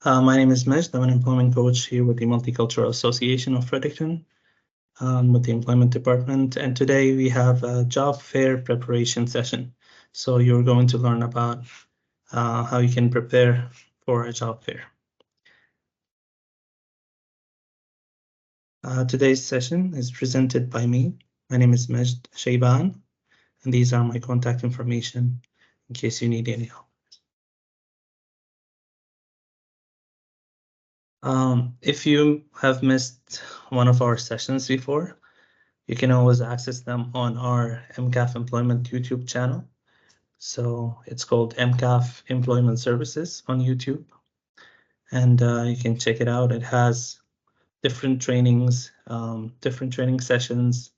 My name is Majd. I'm an employment coach here with the Multicultural Association of Fredericton, with the Employment Department. And today we have a job fair preparation session. So you're going to learn about how you can prepare for a job fair. Today's session is presented by me. My name is Majd Shiban, and these are my contact information in case you need any help. If you have missed one of our sessions before, you can always access them on our MCAF Employment YouTube channel. So it's called MCAF Employment Services on YouTube. And you can check it out. It has different trainings, different training sessions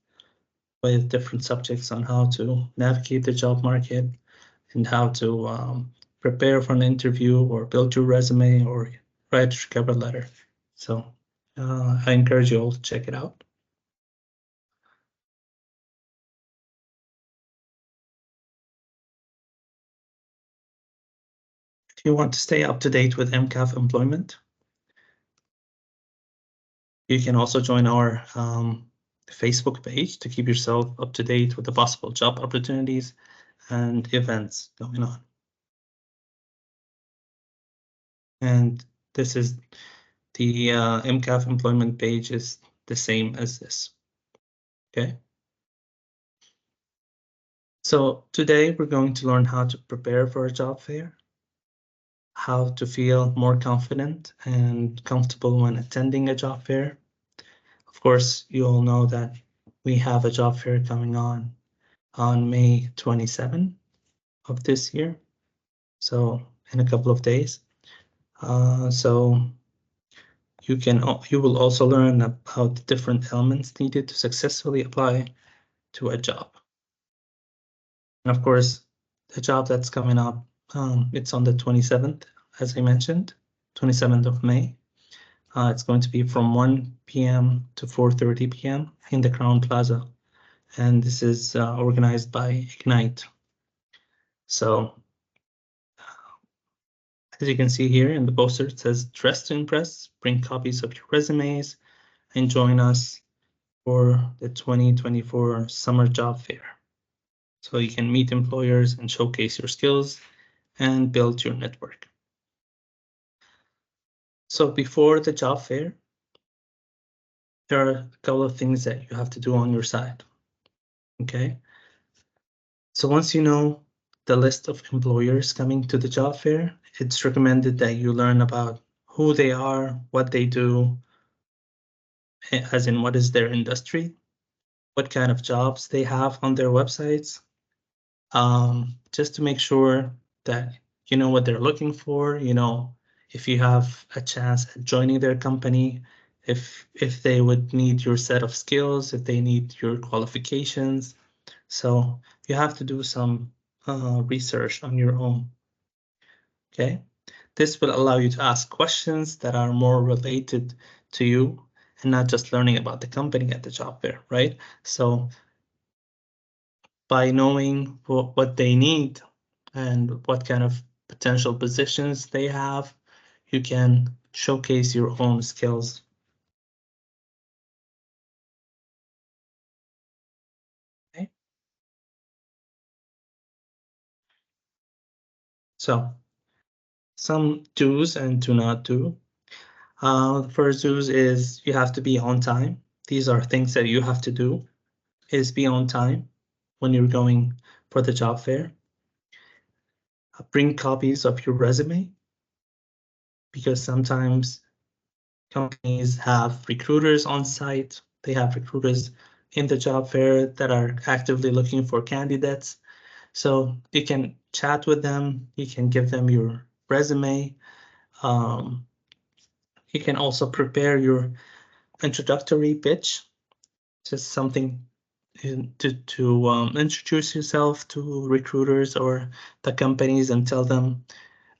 with different subjects on how to navigate the job market and how to prepare for an interview or build your resume or write your cover letter. So I encourage you all to check it out. If you want to stay up to date with MCAF employment, you can also join our Facebook page to keep yourself up to date with the possible job opportunities and events going on. And this is the MCAF employment page is the same as this. Okay. So today we're going to learn how to prepare for a job fair, how to feel more confident and comfortable when attending a job fair. Of course, you all know that we have a job fair coming on May 27 of this year. So in a couple of days. So you will also learn about the different elements needed to successfully apply to a job. And of course, the job that's coming up, it's on the 27th, as I mentioned, 27th of May. It's going to be from 1 p.m. to 4:30 p.m. in the Crown Plaza. And this is organized by Ignite. So as you can see here in the poster, it says dress to impress, bring copies of your resumes, and join us for the 2024 Summer Job Fair. So you can meet employers and showcase your skills and build your network. So before the job fair, there are a couple of things that you have to do on your side. Okay. So once you know the list of employers coming to the job fair, it's recommended that you learn about who they are, what they do, as in what is their industry, what kind of jobs they have on their websites, just to make sure that you know what they're looking for, you know, if you have a chance at joining their company, if they would need your set of skills, if they need your qualifications. So you have to do some research on your own. Okay, this will allow you to ask questions that are more related to you and not just learning about the company at the job fair, right? So by knowing what they need and what kind of potential positions they have, you can showcase your own skills. Okay. So some do's and do not do. The first do's is you have to be on time. These are things that you have to do, is be on time when you're going for the job fair. Bring copies of your resume, because sometimes companies have recruiters on site. They have recruiters in the job fair that are actively looking for candidates. So you can chat with them. You can give them your resume. You can also prepare your introductory pitch, just something to introduce yourself to recruiters or the companies and tell them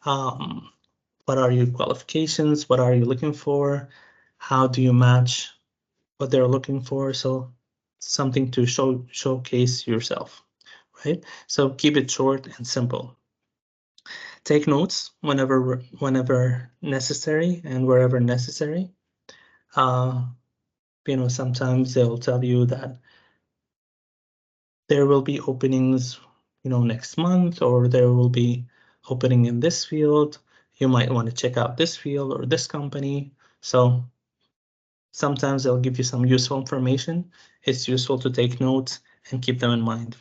what are your qualifications, what are you looking for, how do you match what they're looking for. So something to showcase yourself, right? So keep it short and simple. Take notes whenever necessary and wherever necessary. Sometimes they'll tell you that there will be openings, next month, or there will be opening in this field. You might want to check out this field or this company. So sometimes they'll give you some useful information. It's useful to take notes and keep them in mind.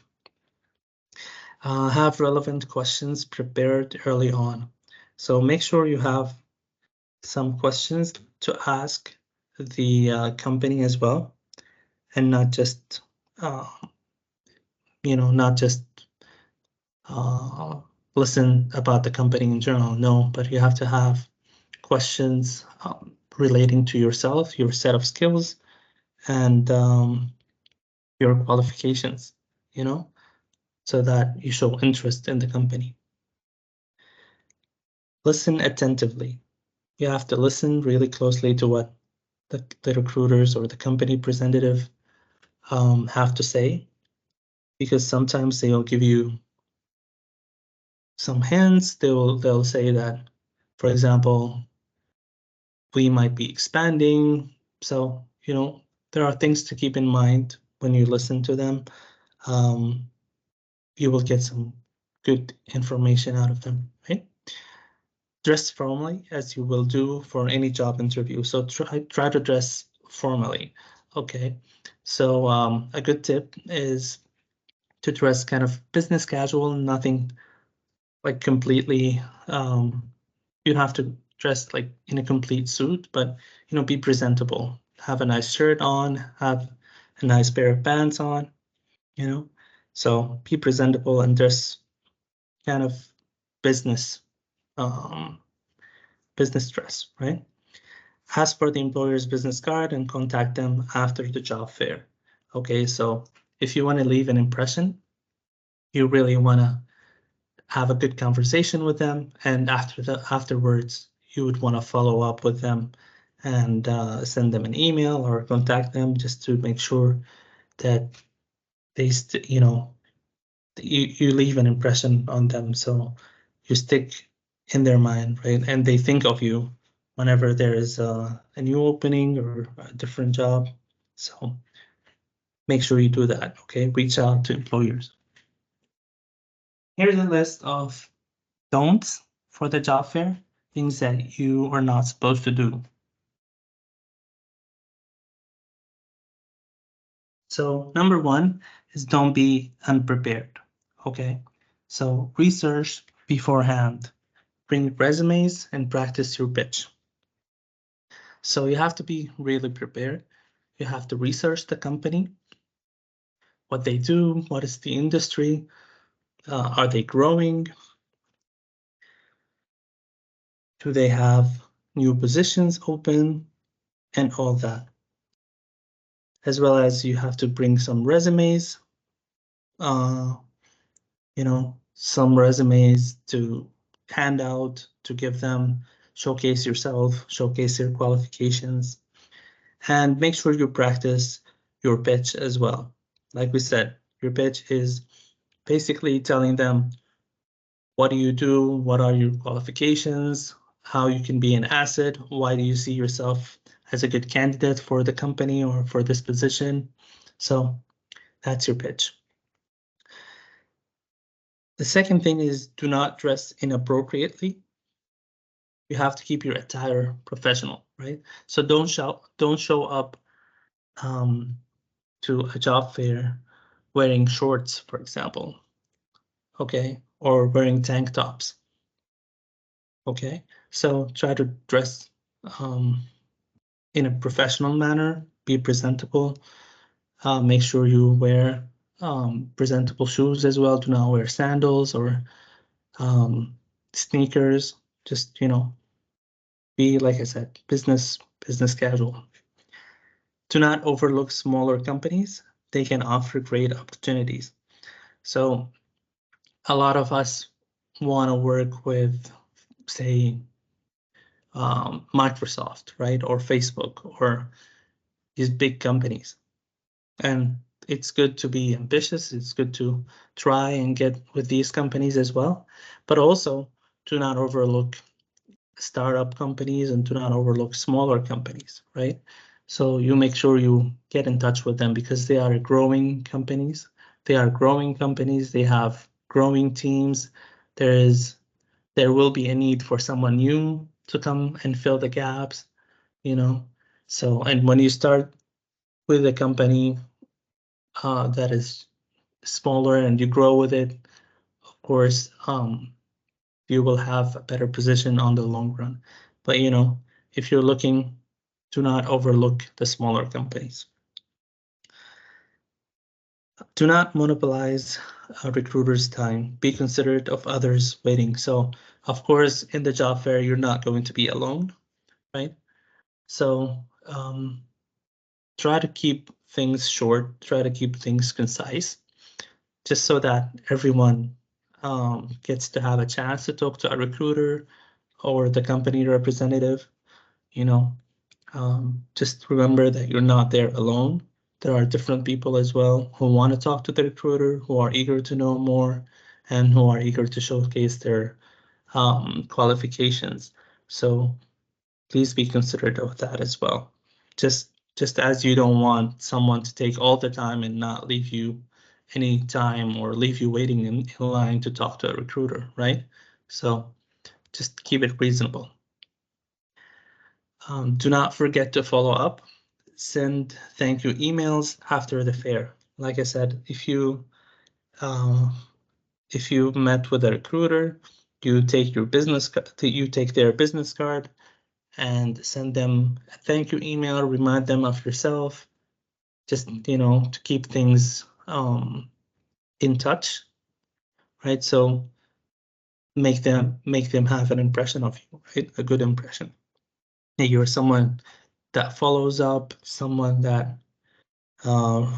Have relevant questions prepared early on. So make sure you have some questions to ask the company as well, and not just listen about the company in general. No, but you have to have questions relating to yourself, your set of skills, and your qualifications, so that you show interest in the company. Listen attentively. You have to listen really closely to what the recruiters or the company representative have to say, because sometimes they'll give you some hints. They'll say that, for example, we might be expanding. So, there are things to keep in mind when you listen to them. You will get some good information out of them, right? Dress formally as you will do for any job interview. So try to dress formally. Okay. So a good tip is to dress kind of business casual, nothing like completely, you don't have to dress like in a complete suit, but be presentable. Have a nice shirt on, have a nice pair of pants on, so be presentable and dress kind of business business dress, right? Ask for the employer's business card and contact them after the job fair. Okay, so if you want to leave an impression, you really want to have a good conversation with them, and afterwards you would want to follow up with them and send them an email or contact them just to make sure that they you leave an impression on them, so you stick in their mind, right? And they think of you whenever there is a new opening or a different job. So make sure you do that, okay? Reach out to employers. Here's a list of don'ts for the job fair, things that you are not supposed to do. So number one is don't be unprepared, okay? So research beforehand, bring resumes and practice your pitch. So you have to be really prepared. You have to research the company, what they do, what is the industry, are they growing? Do they have new positions open, and all that? As well as you have to bring some resumes, some resumes to hand out, to give them, showcase yourself, showcase your qualifications, and make sure you practice your pitch as well. Like we said, your pitch is basically telling them what do you do, what are your qualifications, how you can be an asset, why do you see yourself as a good candidate for the company or for this position. So that's your pitch. The second thing is do not dress inappropriately. You have to keep your attire professional, right? So don't show up to a job fair wearing shorts, for example, okay, or wearing tank tops. Okay, so try to dress in a professional manner, be presentable, make sure you wear presentable shoes as well. Do not wear sandals or sneakers. Just, be, like I said, business casual. Do not overlook smaller companies. They can offer great opportunities. So a lot of us want to work with, say, Microsoft, right? Or Facebook, or these big companies. And it's good to be ambitious. It's good to try and get with these companies as well. But also, do not overlook startup companies and do not overlook smaller companies, right? So you make sure you get in touch with them because they are growing companies. They are growing companies. They have growing teams. There will be a need for someone new to come and fill the gaps, you know. So, and when you start with a company that is smaller and you grow with it, of course, you will have a better position on the long run. But if you're looking, do not overlook the smaller companies. Do not monopolize a recruiter's time. Be considerate of others waiting. So, of course, in the job fair, you're not going to be alone, right? So try to keep things short, try to keep things concise, just so that everyone gets to have a chance to talk to a recruiter or the company representative. Just remember that you're not there alone. There are different people as well who want to talk to the recruiter, who are eager to know more, and who are eager to showcase their qualifications. So please be considerate of that as well. Just as you don't want someone to take all the time and not leave you any time or leave you waiting in line to talk to a recruiter, right? So just keep it reasonable. Do not forget to follow up. Send thank you emails after the fair. Like I said, if you met with a recruiter, you take their business card and send them a thank you email, remind them of yourself, just to keep things in touch, right? So make them have an impression of you, right? A good impression. That you're someone that follows up, someone that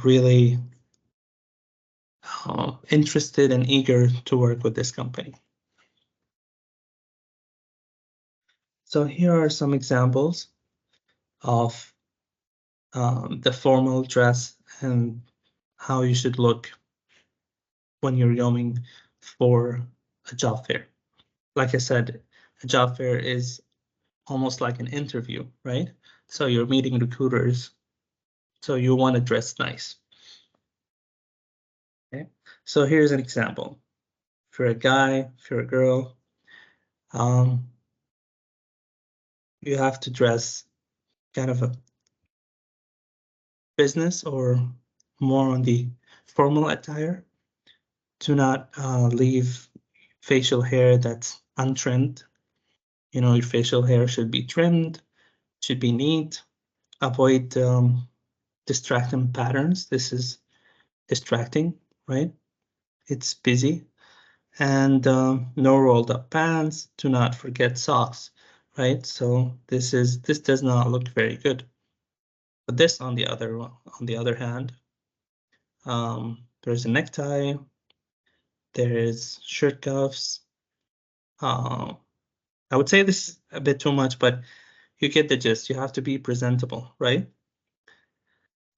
really interested and eager to work with this company. So here are some examples of the formal dress and how you should look when you're going for a job fair. Like I said, a job fair is almost like an interview, right? So you're meeting recruiters, so you want to dress nice. Okay, so here's an example. If you're a guy, if you're a girl, you have to dress kind of a business or more on the formal attire. Do not leave facial hair that's untrimmed. Your facial hair should be trimmed, should be neat. Avoid distracting patterns. This is distracting, right? It's busy. And no rolled up pants. Do not forget socks, right? So this does not look very good. But this on the other hand, there's a necktie, there is shirt cuffs. I would say this is a bit too much, but you get the gist. You have to be presentable, right?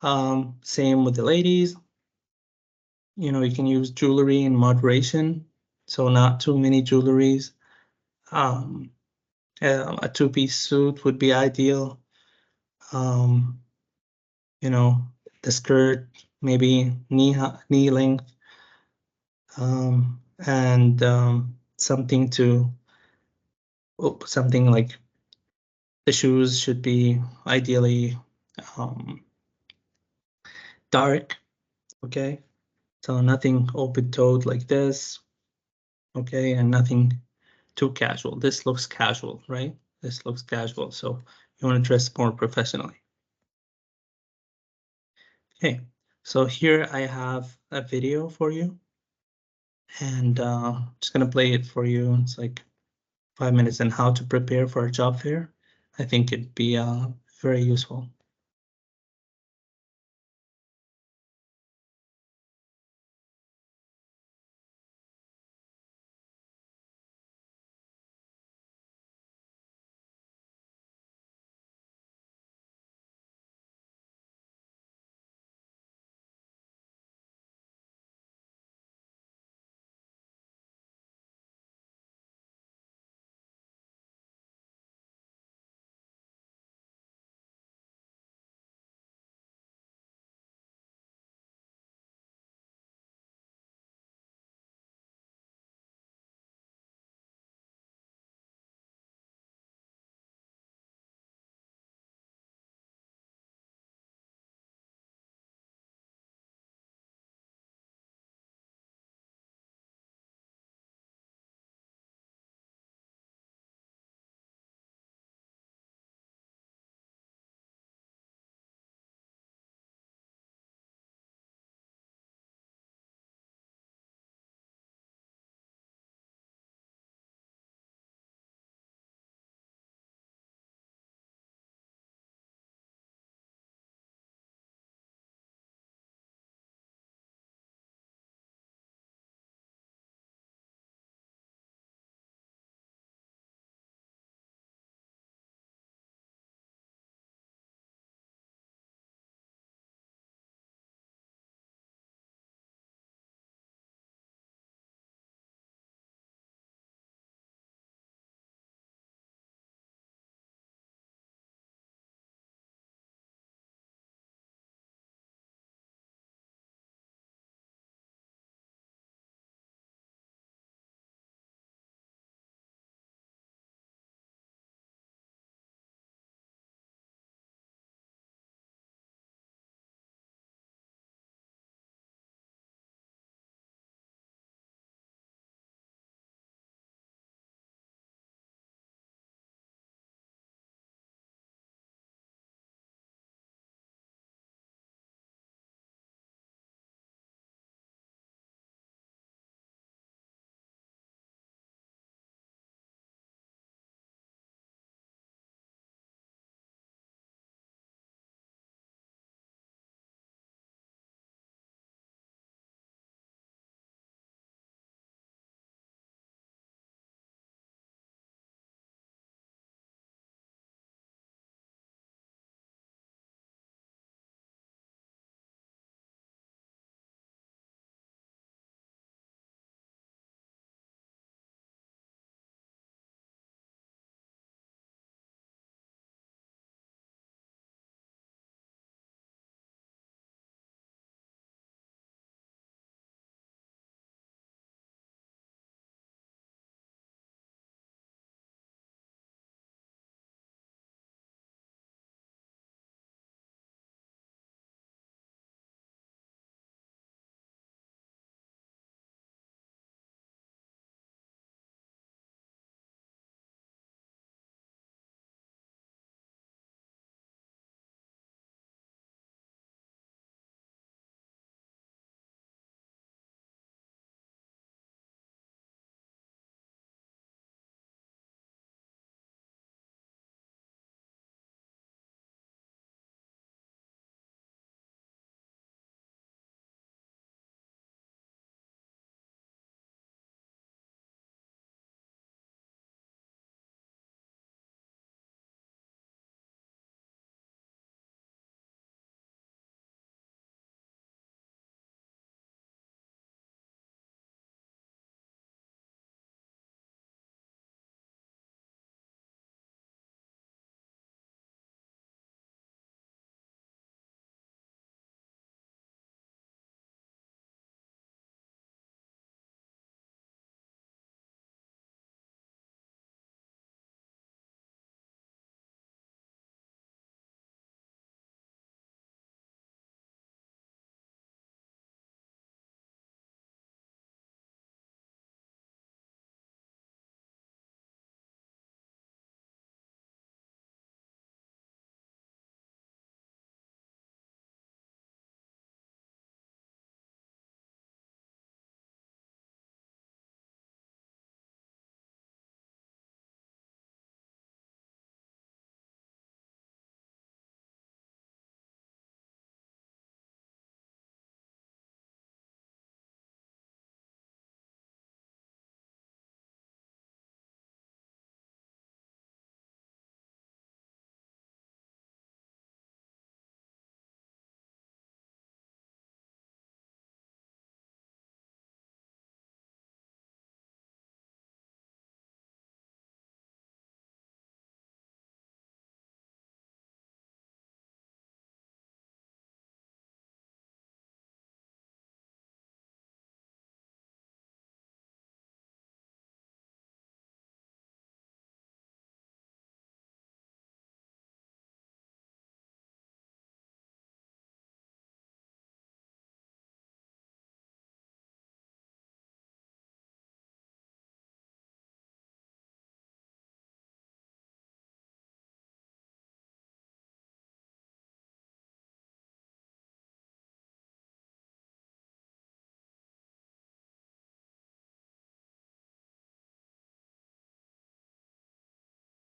Same with the ladies. You can use jewelry in moderation, so not too many jewelries. A two-piece suit would be ideal. The skirt maybe knee length, and something like the shoes should be ideally dark. Okay, so nothing open-toed like this. Okay, and nothing too casual. This looks casual, right? This looks casual, so you want to dress more professionally. Okay, so here I have a video for you, and just gonna play it for you. It's like 5 minutes on how to prepare for a job fair. I think it'd be very useful.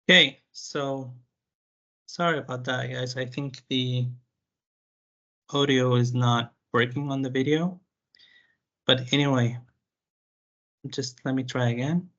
Okay, so sorry about that, guys. I think the audio is not working on the video. But anyway, just let me try again.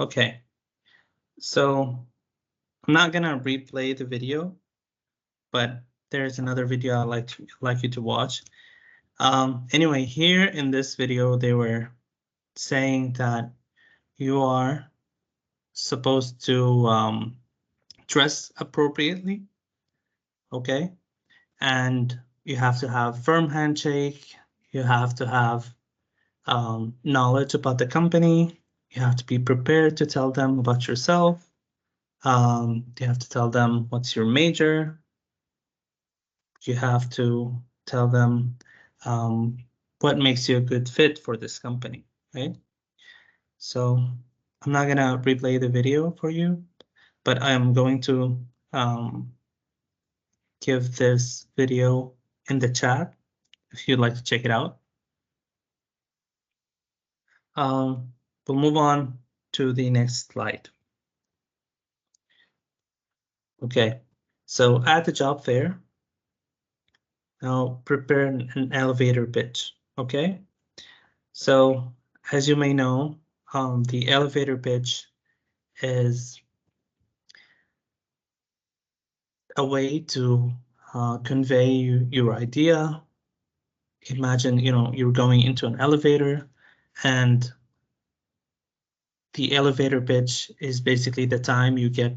Okay, so I'm not gonna replay the video, but there's another video I'd like you to watch. Anyway, here in this video, they were saying that you are supposed to dress appropriately, okay? And you have to have firm handshake. You have to have knowledge about the company. You have to be prepared to tell them about yourself. You have to tell them what's your major. You have to tell them what makes you a good fit for this company, right? So I'm not gonna replay the video for you, but I'm going to give this video in the chat if you'd like to check it out. We'll move on to the next slide. Okay, so at the job fair, now prepare an elevator pitch, okay? So as you may know, the elevator pitch is a way to convey your idea. Imagine, you're going into an elevator, and the elevator pitch is basically the time you get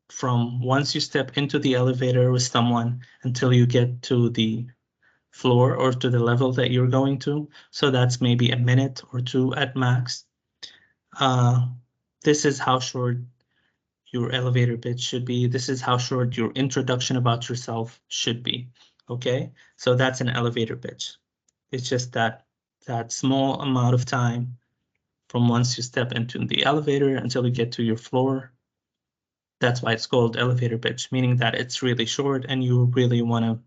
from once you step into the elevator with someone until you get to the floor or to the level that you're going to. So that's maybe a minute or two at max. This is how short your elevator pitch should be. This is how short your introduction about yourself should be. Okay, so that's an elevator pitch. It's just that small amount of time from once you step into the elevator until you get to your floor. That's why it's called elevator pitch, meaning that it's really short and you really want to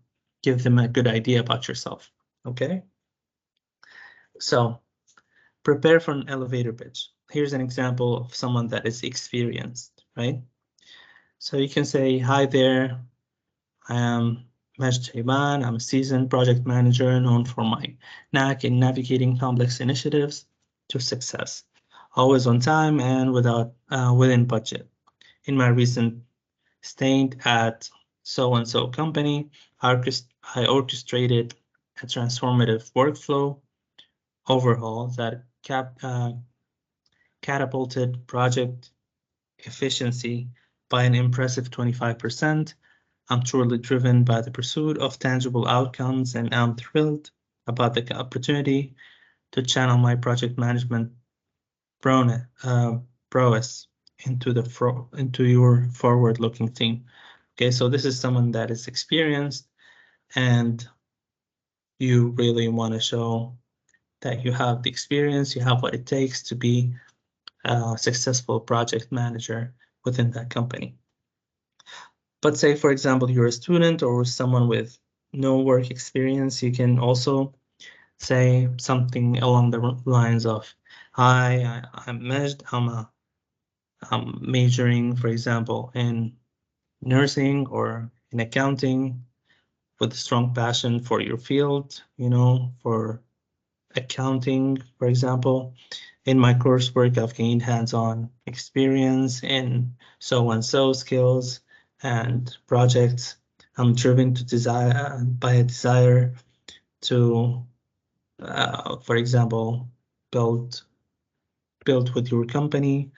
give them a good idea about yourself. Okay, so prepare for an elevator pitch. Here's an example of someone that is experienced, right? So you can say, hi there, I am Majd Shiban. I'm a seasoned project manager known for my knack in navigating complex initiatives to success, always on time and within budget. In my recent stint at so-and-so company, I orchestrated a transformative workflow overhaul that catapulted project efficiency by an impressive 25%. I'm truly driven by the pursuit of tangible outcomes, and I'm thrilled about the opportunity to channel my project management prowess into your forward-looking team. Okay, so this is someone that is experienced, and you really want to show that you have the experience, you have what it takes to be a successful project manager within that company. But say, for example, you're a student or someone with no work experience, you can also say something along the lines of, hi, I'm Majd, I'm majoring, for example, in nursing or in accounting with a strong passion for your field, for accounting, for example. In my coursework, I've gained hands-on experience in so-and-so skills and projects. I'm driven by a desire to, for example, build with your company.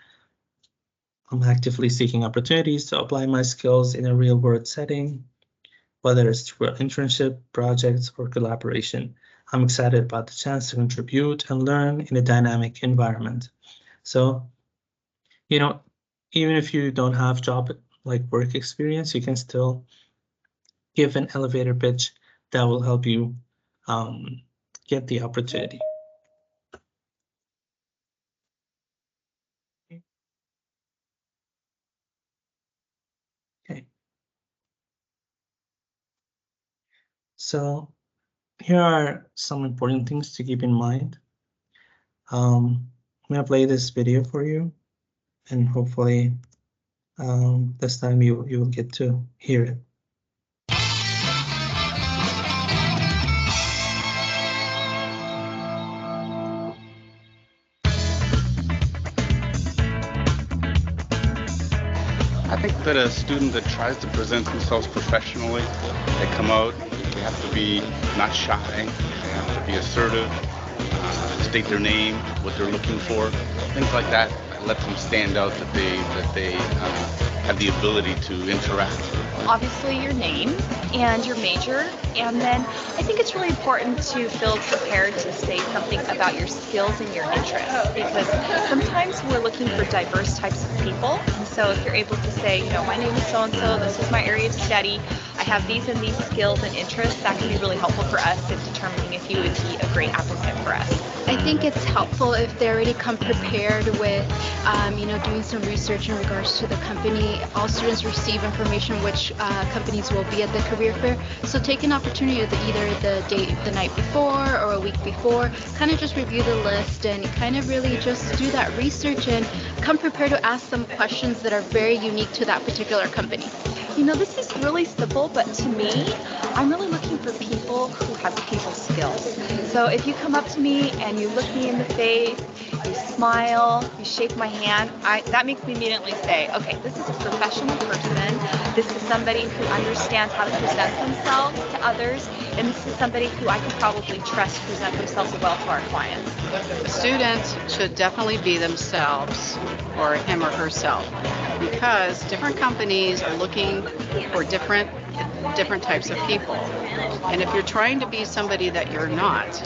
I'm actively seeking opportunities to apply my skills in a real-world setting, whether it's through an internship, projects, or collaboration. I'm excited about the chance to contribute and learn in a dynamic environment. So, even if you don't have work experience, you can still give an elevator pitch that will help you get the opportunity. Okay. So here are some important things to keep in mind. I'm gonna play this video for you, and hopefully this time you will get to hear it. I think that a student that tries to present themselves professionally, they come out, they have to be not shy, they have to be assertive, state their name, what they're looking for, things like that. Let them stand out that they have the ability to interact. Obviously your name and your major, and then I think it's really important to feel prepared to say something about your skills and your interests, because sometimes we're looking for diverse types of people. And so if you're able to say, my name is so-and-so, this is my area of study, I have these and these skills and interests, that can be really helpful for us in determining if you would be a great applicant for us. I think it's helpful if they already come prepared with, doing some research in regards to the company. All students receive information which companies will be at the career fair. So take an opportunity of either the night before or a week before, kind of just review the list and kind of really just do that research and come prepared to ask some questions that are very unique to that particular company. This is really simple, but to me, I'm really looking for people who have people skills. So if you come up to me and you look me in the face, you smile, you shake my hand, that makes me immediately say, okay, this is a professional person. This is somebody who understands how to present themselves to others, and this is somebody who I can probably trust to present themselves well to our clients. The student should definitely be themselves, or him or herself, because different companies are looking for different types of people. And if you're trying to be somebody that you're not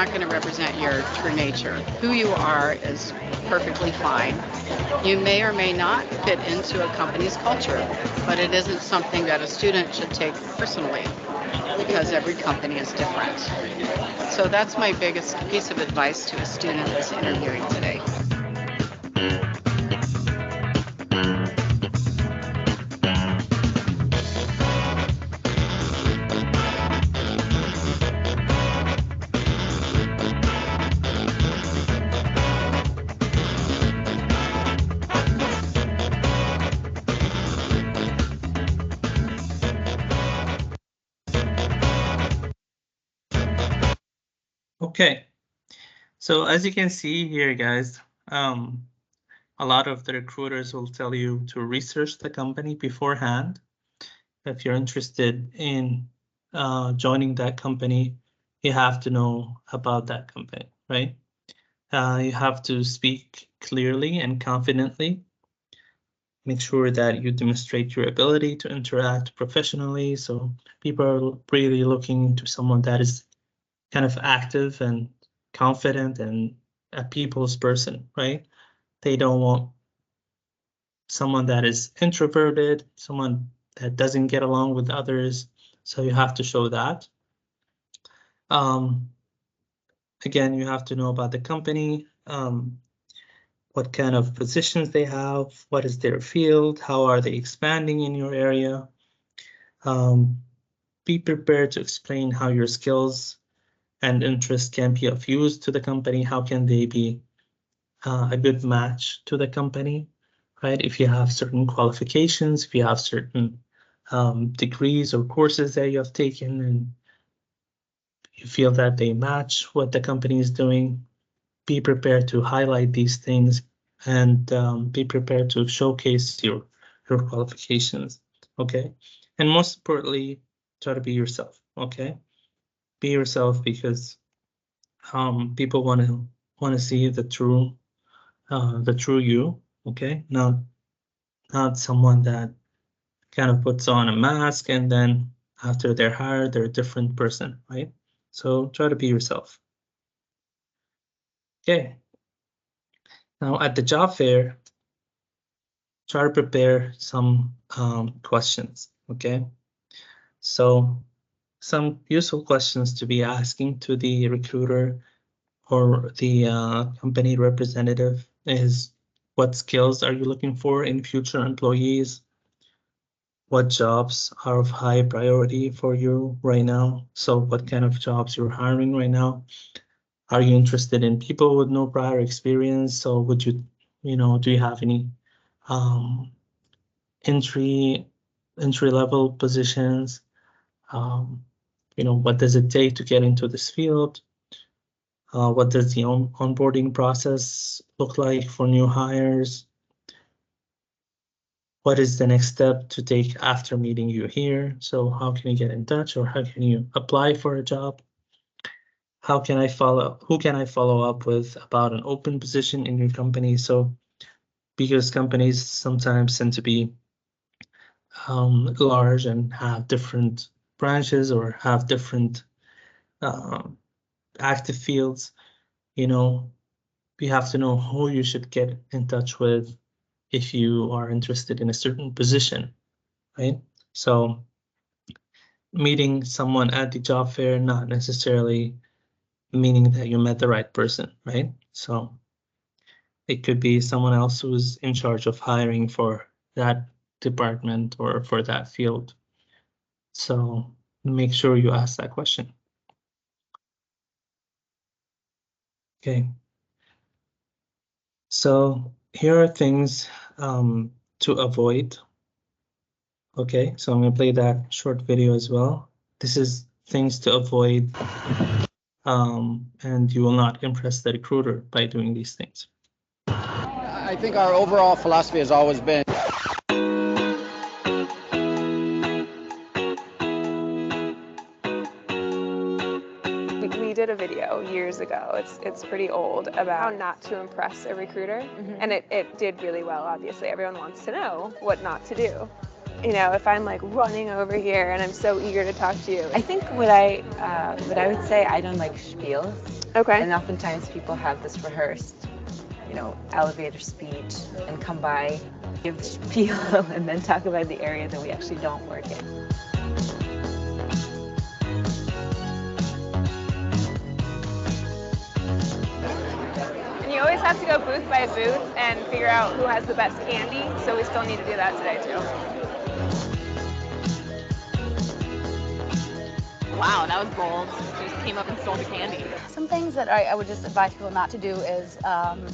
going to represent your true nature. Who you are is perfectly fine. You may or may not fit into a company's culture, but it isn't something that a student should take personally, because every company is different. So that's my biggest piece of advice to a student that's interviewing today. Okay, so as you can see here, guys, a lot of the recruiters will tell you to research the company beforehand. If you're interested in joining that company, you have to know about that company, right? You have to speak clearly and confidently. Make sure that you demonstrate your ability to interact professionally. So people are really looking to someone that is kind of active and confident and a people's person, right? They don't want someone that is introverted, someone that doesn't get along with others. So you have to show that. Again, you have to know about the company, what kind of positions they have, what is their field, how are they expanding in your area. Be prepared to explain how your skills and interests can be of use to the company. How can they be a good match to the company, right? If you have certain qualifications, if you have certain degrees or courses that you have taken and you feel that they match what the company is doing, be prepared to highlight these things and be prepared to showcase your qualifications, okay? And most importantly, try to be yourself, okay? Be yourself, because people want to see the true you, okay? Not someone that kind of puts on a mask and then after they're hired, they're a different person, right? So try to be yourself. Okay. Now at the job fair, try to prepare some questions, okay? So some useful questions to be asking to the recruiter or the company representative is, what skills are you looking for in future employees? What jobs are of high priority for you right now? So what kind of jobs you're hiring right now? Are you interested in people with no prior experience? So would you, do you have any um, entry level positions? What does it take to get into this field? What does the onboarding process look like for new hires? What is the next step to take after meeting you here? So how can you get in touch, or how can you apply for a job? Who can I follow up with about an open position in your company? So because companies sometimes tend to be large and have different branches or have different um, active fields, you have to know who you should get in touch with if you are interested in a certain position, right? So meeting someone at the job fair, not necessarily meaning that you met the right person, right? So it could be someone else who's in charge of hiring for that department or for that field. So make sure you ask that question. Okay. So here are things to avoid. Okay, so I'm gonna play that short video as well. This is things to avoid, and you will not impress the recruiter by doing these things. I think our overall philosophy has always been we did a video years ago, it's pretty old, about how not to impress a recruiter. And it did really well, obviously. Everyone wants to know what not to do. If I'm like running over here and I'm so eager to talk to you. I think what I would say, I don't like spiels. Okay. And oftentimes people have this rehearsed, elevator speech and come by, give the spiel, and then talk about the area that we actually don't work in. And you always have to go booth by booth and figure out who has the best candy, so we still need to do that today too. Wow, that was bold. You just came up and stole the candy. Some things that I would just advise people not to do is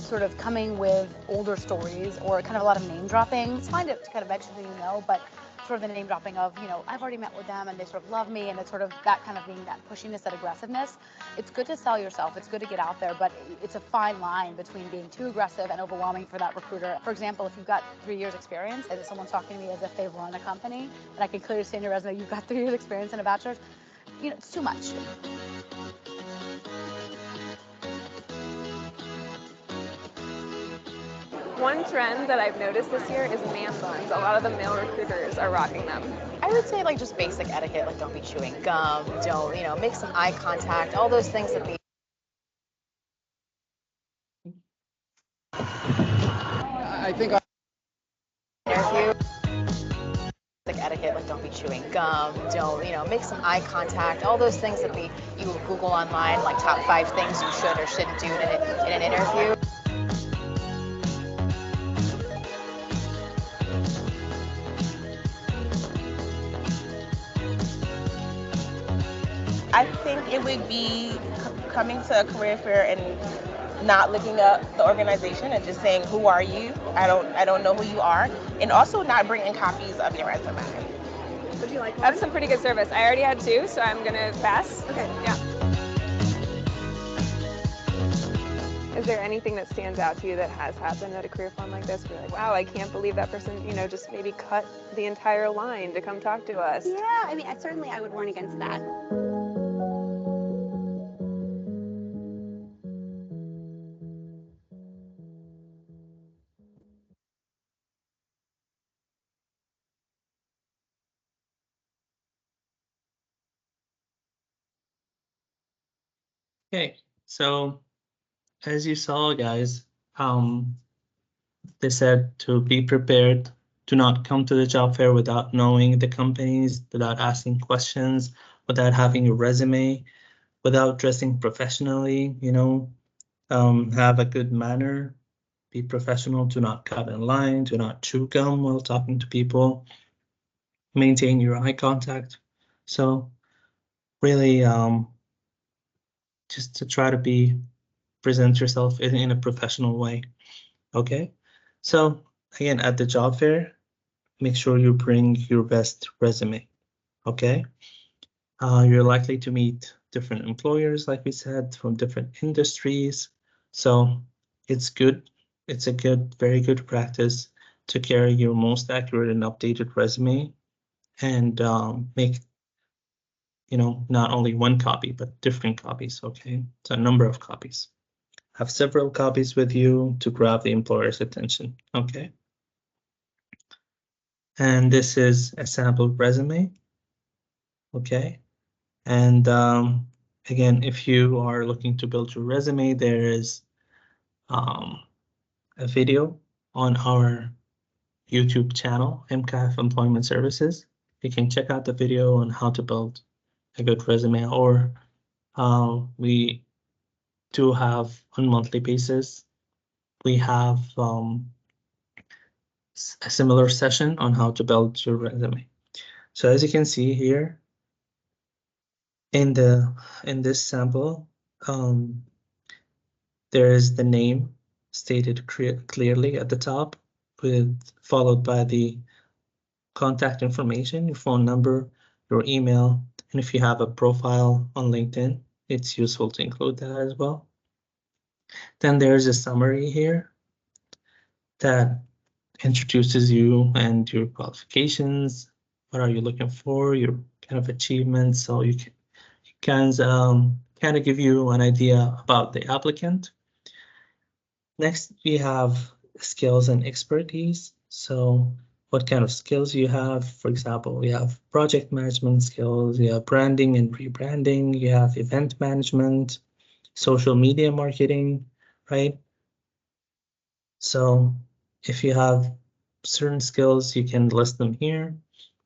sort of coming with older stories or kind of a lot of name dropping. It's fine to kind of mention who you know, but sort of the name dropping of, I've already met with them and they sort of love me, and it's sort of that kind of being that pushiness, that aggressiveness. It's good to sell yourself, it's good to get out there, but it's a fine line between being too aggressive and overwhelming for that recruiter. For example, if you've got 3 years experience and someone's talking to me as if they've run a company, and I can clearly see in your resume you've got 3 years experience and a bachelor's, it's too much. One trend that I've noticed this year is man buns. A lot of the male recruiters are rocking them. I would say like just basic etiquette, like don't be chewing gum, don't, make some eye contact, all those things that I think interview. Like etiquette, like don't be chewing gum, don't, make some eye contact, all those things that you Google online, like top 5 things you should or shouldn't do in an interview. I think it would be coming to a career fair and not looking up the organization and just saying, who are you? I don't know who you are. And also not bringing copies of your resume. Would you like one? That's some pretty good service. I already had 2, so I'm gonna pass. Okay, yeah. Is there anything that stands out to you that has happened at a career fund like this? Where you're like, wow, I can't believe that person, just maybe cut the entire line to come talk to us. Yeah, I mean, certainly I would warn against that. Okay, so as you saw, guys, they said to be prepared do not come to the job fair without knowing the companies, without asking questions, without having a resume, without dressing professionally, you know, have a good manner, be professional, do not cut in line, do not chew gum while talking to people, maintain your eye contact. So really, just to try to present yourself in a professional way. Okay, so again, at the job fair, make sure you bring your best resume. Okay, you're likely to meet different employers, like we said, from different industries. So it's good. It's a very good practice to carry your most accurate and updated resume and make, you know, not only one copy, but different copies. Okay, so a number of copies. Have several copies with you to grab the employer's attention. Okay. And this is a sample resume. Okay. And again, if you are looking to build your resume, there is a video on our YouTube channel, MCAF Employment Services. You can check out the video on how to build a good resume, or we do have on monthly basis, we have a similar session on how to build your resume. So as you can see here in this sample, there is the name stated clearly at the top, followed by the contact information, your phone number, your email, and if you have a profile on LinkedIn, it's useful to include that as well. Then there's a summary here that introduces you and your qualifications. What are you looking for? Your kind of achievements, so you can kind of give you an idea about the applicant. Next, we have skills and expertise. So what kind of skills you have? For example, we have project management skills, you have branding and rebranding, you have event management, social media marketing, right? So if you have certain skills, you can list them here.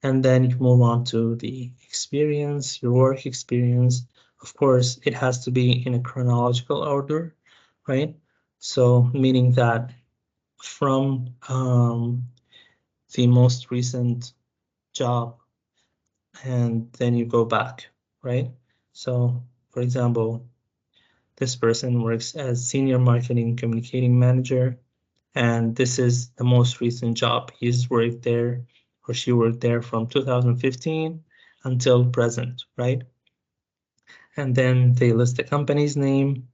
And then you move on to the experience, your work experience. Of course, it has to be in a chronological order, right? So meaning that from the most recent job and then you go back, right? So for example, this person works as senior marketing communicating manager, and this is the most recent job. He's worked there or she worked there from 2015 until present, right? And then they list the company's name,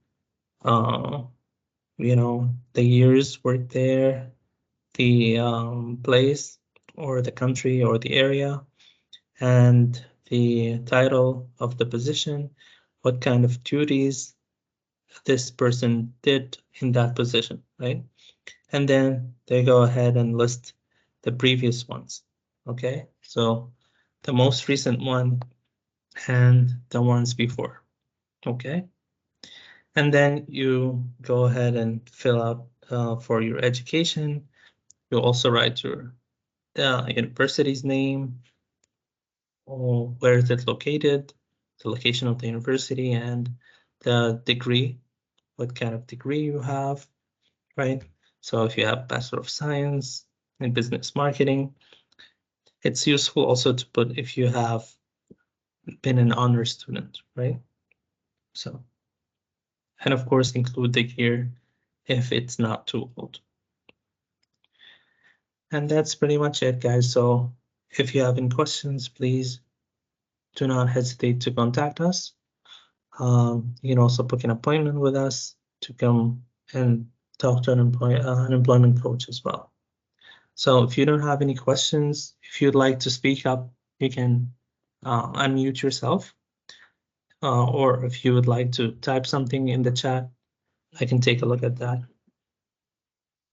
you know, the years worked there, the place or the country or the area, and the title of the position, what kind of duties this person did in that position, right? And then they go ahead and list the previous ones, okay? So the most recent one and the ones before, okay? And then you go ahead and fill out for your education. You also write your university's name, or where is it located, the location of the university, and the degree, what kind of degree you have, right? So if you have Bachelor of Science in Business Marketing, it's useful also to put if you have been an honor student, right? So, and of course include the year if it's not too old. And that's pretty much it, guys. So if you have any questions, please do not hesitate to contact us. You can also book an appointment with us to come and talk to an employment coach as well. So if you don't have any questions, if you'd like to speak up, you can unmute yourself. Or if you would like to type something in the chat, I can take a look at that.